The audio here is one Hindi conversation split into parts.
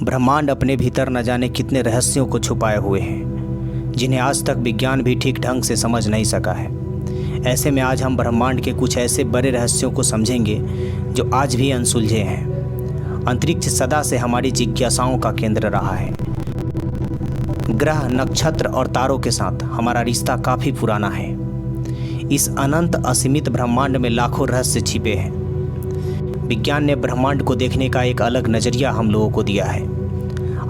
ब्रह्मांड अपने भीतर न जाने कितने रहस्यों को छुपाए हुए हैं, जिन्हें आज तक विज्ञान भी ठीक ढंग से समझ नहीं सका है। ऐसे में आज हम ब्रह्मांड के कुछ ऐसे बड़े रहस्यों को समझेंगे जो आज भी अनसुलझे हैं। अंतरिक्ष सदा से हमारी जिज्ञासाओं का केंद्र रहा है। ग्रह, नक्षत्र और तारों के साथ हमारा रिश्ता काफ़ी पुराना है। इस अनंत असीमित ब्रह्मांड में लाखों रहस्य छिपे हैं। विज्ञान ने ब्रह्मांड को देखने का एक अलग नज़रिया हम लोगों को दिया है।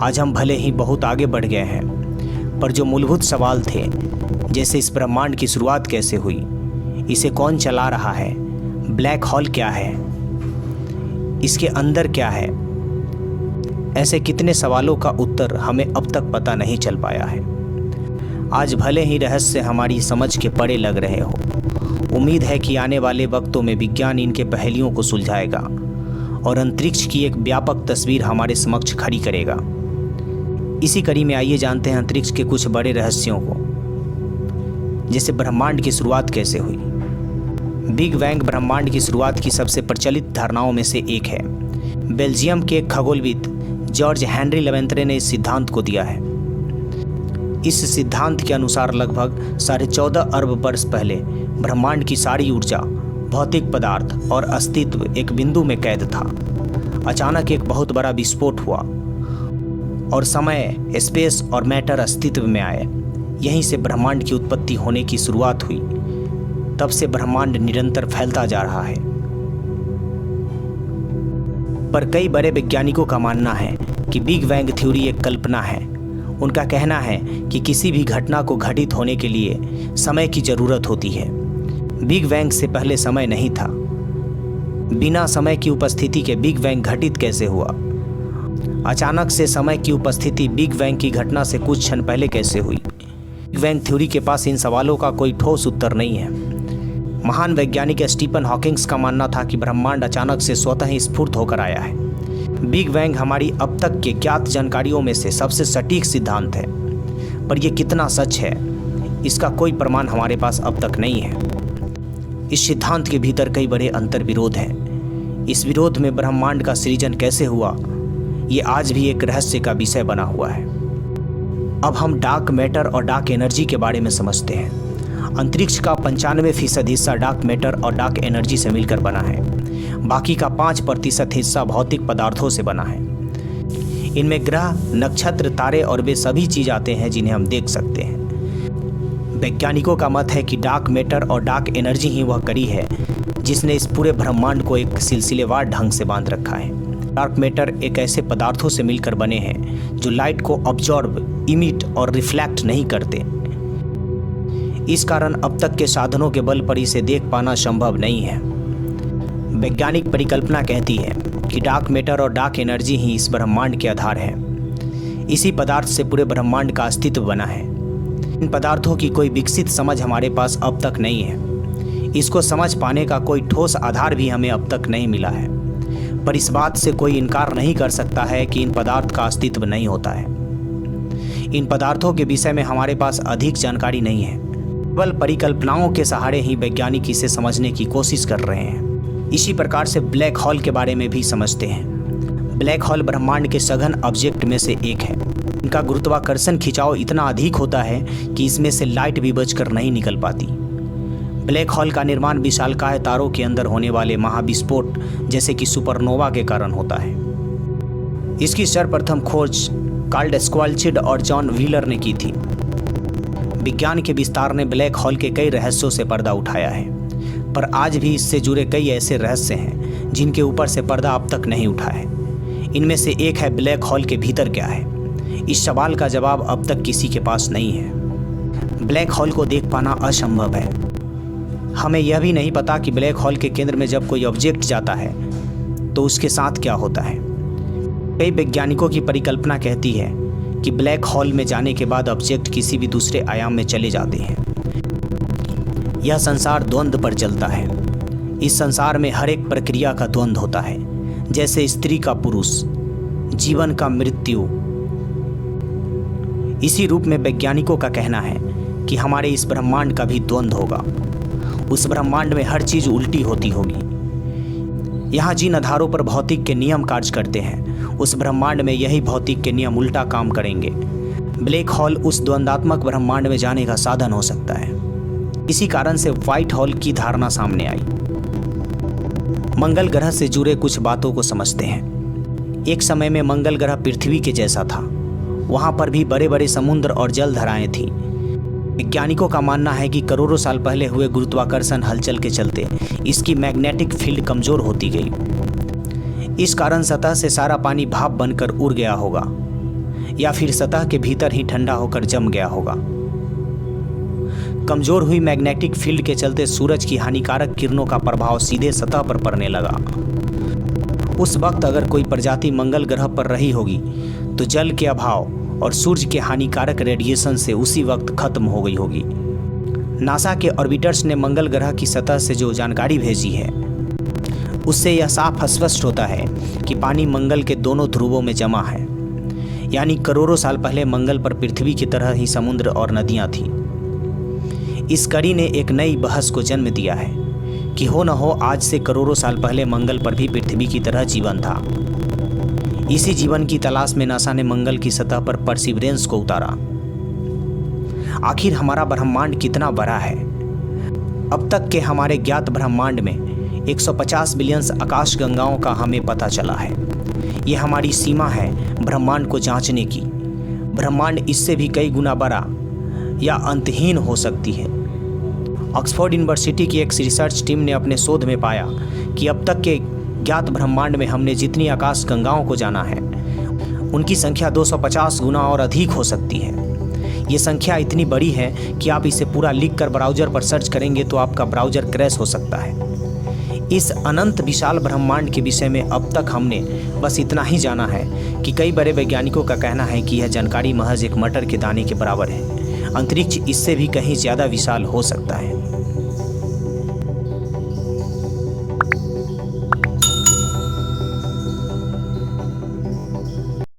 आज हम भले ही बहुत आगे बढ़ गए हैं, पर जो मूलभूत सवाल थे, जैसे इस ब्रह्मांड की शुरुआत कैसे हुई, इसे कौन चला रहा है, ब्लैक होल क्या है, इसके अंदर क्या है, ऐसे कितने सवालों का उत्तर हमें अब तक पता नहीं चल पाया है। आज भले ही रहस्य हमारी समझ के परे लग रहे हो, उम्मीद है कि आने वाले वक्तों में विज्ञान इनके पहेलियों को सुलझाएगा और अंतरिक्ष की एक व्यापक तस्वीर हमारे समक्ष खड़ी करेगा। इसी कड़ी में आइए जानते हैं अंतरिक्ष के कुछ बड़े रहस्यों को, जैसे ब्रह्मांड की शुरुआत कैसे हुई। बिग बैंग ब्रह्मांड की शुरुआत की सबसे प्रचलित धारणाओं में से एक है। बेल्जियम के खगोलविद जॉर्ज हेनरी लेवेंत्रे ने इस सिद्धांत को दिया है। इस सिद्धांत के अनुसार लगभग 14.5 अरब वर्ष पहले ब्रह्मांड की सारी ऊर्जा, भौतिक पदार्थ और अस्तित्व एक बिंदु में कैद था। अचानक एक बहुत बड़ा विस्फोट हुआ और समय, स्पेस और मैटर अस्तित्व में आए। यहीं से ब्रह्मांड की उत्पत्ति होने की शुरुआत हुई। तब से ब्रह्मांड निरंतर फैलता जा रहा है। पर कई बड़े वैज्ञानिकों का मानना है कि बिग बैंग थ्योरी एक कल्पना है। उनका कहना है कि किसी भी घटना को घटित होने के लिए समय की जरूरत होती है। बिग बैंग से पहले समय नहीं था। बिना समय की उपस्थिति के बिग बैंग घटित कैसे हुआ? अचानक से समय की उपस्थिति बिग बैंग की घटना से कुछ क्षण पहले कैसे हुई? बिग बैंग थ्योरी के पास इन सवालों का कोई ठोस उत्तर नहीं है। महान वैज्ञानिक स्टीफन हॉकिंग्स का मानना था कि ब्रह्मांड अचानक से स्वतः ही स्फुरित होकर आया है। बिग बैंग हमारी अब तक के ज्ञात जानकारियों में से सबसे सटीक सिद्धांत है, पर यह कितना सच है, इसका कोई प्रमाण हमारे पास अब तक नहीं है। इस सिद्धांत के भीतर कई बड़े अंतर विरोध हैं। इस विरोध में ब्रह्मांड का सृजन कैसे हुआ, ये आज भी एक रहस्य का विषय बना हुआ है। अब हम डार्क मैटर और डार्क एनर्जी के बारे में समझते हैं। अंतरिक्ष का 95% हिस्सा डार्क मैटर और डार्क एनर्जी से मिलकर बना है। बाकी का 5% हिस्सा भौतिक पदार्थों से बना है। इनमें ग्रह, नक्षत्र, तारे और वे सभी चीज आते हैं जिन्हें हम देख सकते हैं। वैज्ञानिकों का मत है कि डार्क मैटर और डार्क एनर्जी ही वह कड़ी है जिसने इस पूरे ब्रह्मांड को एक सिलसिलेवार ढंग से बांध रखा है। डार्क मैटर एक ऐसे पदार्थों से मिलकर बने हैं जो लाइट को ऑब्जॉर्ब, इमिट और रिफ्लेक्ट नहीं करते। इस कारण अब तक के साधनों के बल पर इसे देख पाना संभव नहीं है। वैज्ञानिक परिकल्पना कहती है कि डार्क मैटर और डार्क एनर्जी ही इस ब्रह्मांड के आधार है। इसी पदार्थ से पूरे ब्रह्मांड का अस्तित्व बना है। इन पदार्थों की कोई विकसित समझ हमारे पास अब तक नहीं है। इसको समझ पाने का कोई ठोस आधार भी हमें अब तक नहीं मिला है। पर इस बात से कोई इनकार नहीं कर सकता है कि इन पदार्थ का अस्तित्व नहीं होता है। इन पदार्थों के विषय में हमारे पास अधिक जानकारी नहीं है। केवल परिकल्पनाओं के सहारे ही वैज्ञानिक इसे समझने की कोशिश कर रहे हैं। इसी प्रकार से ब्लैक होल के बारे में भी समझते हैं। ब्लैक होल ब्रह्मांड के सघन ऑब्जेक्ट में से एक है। इनका गुरुत्वाकर्षण खिंचाव इतना अधिक होता है कि इसमें से लाइट भी बचकर नहीं निकल पाती। ब्लैक होल का निर्माण विशालकाय तारों के अंदर होने वाले महाविस्फोट जैसे कि सुपरनोवा के कारण होता है। इसकी सर्वप्रथम खोज कार्ल स्क्वाल्चिड और जॉन व्हीलर ने की थी। विज्ञान के विस्तार ने ब्लैक होल के कई रहस्यों से पर्दा उठाया है, पर आज भी इससे जुड़े कई ऐसे रहस्य हैं जिनके ऊपर से पर्दा अब तक नहीं उठा है। इनमें से एक है ब्लैक होल के भीतर क्या है। इस सवाल का जवाब अब तक किसी के पास नहीं है। ब्लैक होल को देख पाना असंभव है। हमें यह भी नहीं पता कि ब्लैक होल के केंद्र में जब कोई ऑब्जेक्ट जाता है तो उसके साथ क्या होता है। कई वैज्ञानिकों की परिकल्पना कहती है कि ब्लैक होल में जाने के बाद ऑब्जेक्ट किसी भी दूसरे आयाम में चले जाते हैं। यह संसार द्वंद्व पर चलता है। इस संसार में हर एक प्रक्रिया का द्वंद्व होता है, जैसे स्त्री का पुरुष, जीवन का मृत्यु। इसी रूप में वैज्ञानिकों का कहना है कि हमारे इस ब्रह्मांड का भी द्वंद्व होगा। उस ब्रह्मांड में हर चीज उल्टी होती होगी। यहाँ जिन आधारों पर भौतिक के नियम कार्य करते हैं उस ब्रह्मांड में यही भौतिक के नियम उल्टा काम करेंगे। ब्लैक होल उस द्वंदात्मक ब्रह्मांड में जाने का साधन हो सकता है। इसी कारण से व्हाइट होल की धारणा सामने आई। मंगल ग्रह से जुड़े कुछ बातों को समझते हैं। एक समय में मंगल ग्रह पृथ्वी के जैसा था। वहां पर भी बड़े बड़े समुद्र और जलधाराएं थीं। वैज्ञानिकों का मानना है कि करोड़ों साल पहले हुए गुरुत्वाकर्षण हलचल के चलते इसकी मैग्नेटिक फील्ड कमजोर होती गई। इस कारण सतह से सारा पानी भाप बनकर उड़ गया होगा, या फिर सतह के भीतर ही ठंडा होकर जम गया होगा। कमजोर हुई मैग्नेटिक फील्ड के चलते सूरज की हानिकारक किरणों का प्रभाव सीधे सतह पर पड़ने लगा। उस वक्त अगर कोई प्रजाति मंगल ग्रह पर रही होगी तो जल के अभाव और सूर्य के हानिकारक रेडिएशन से उसी वक्त खत्म हो गई होगी। नासा के ऑर्बिटर्स ने मंगल ग्रह की सतह से जो जानकारी भेजी है उससे यह साफ स्पष्ट होता है कि पानी मंगल के दोनों ध्रुवों में जमा है। यानी करोड़ों साल पहले मंगल पर पृथ्वी की तरह ही समुद्र और नदियां थीं। इस कड़ी ने एक नई बहस को जन्म दिया है कि हो न हो आज से करोड़ों साल पहले मंगल पर भी पृथ्वी की तरह जीवन था। इसी जीवन की तलाश में नासा ने मंगल की सतह पर परसिवरेंस को उतारा। आखिर हमारा ब्रह्मांड कितना बड़ा है? अब तक के हमारे ज्ञात ब्रह्मांड में 150 बिलियन आकाश गंगाओं का हमें पता चला है। यह हमारी सीमा है ब्रह्मांड को जांचने की। ब्रह्मांड इससे भी कई गुना बड़ा या अंतहीन हो सकती है। ऑक्सफोर्ड यूनिवर्सिटी की एक रिसर्च टीम ने अपने शोध में पाया कि अब तक के ज्ञात ब्रह्मांड में हमने जितनी आकाश गंगाओं को जाना है उनकी संख्या 250 गुना और अधिक हो सकती है। ये संख्या इतनी बड़ी है कि आप इसे पूरा लिखकर ब्राउज़र पर सर्च करेंगे तो आपका ब्राउज़र क्रैश हो सकता है। इस अनंत विशाल ब्रह्मांड के विषय में अब तक हमने बस इतना ही जाना है कि कई बड़े वैज्ञानिकों का कहना है कि यह जानकारी महज एक मटर के दाने के बराबर है। अंतरिक्ष इससे भी कहीं ज़्यादा विशाल हो सकता है।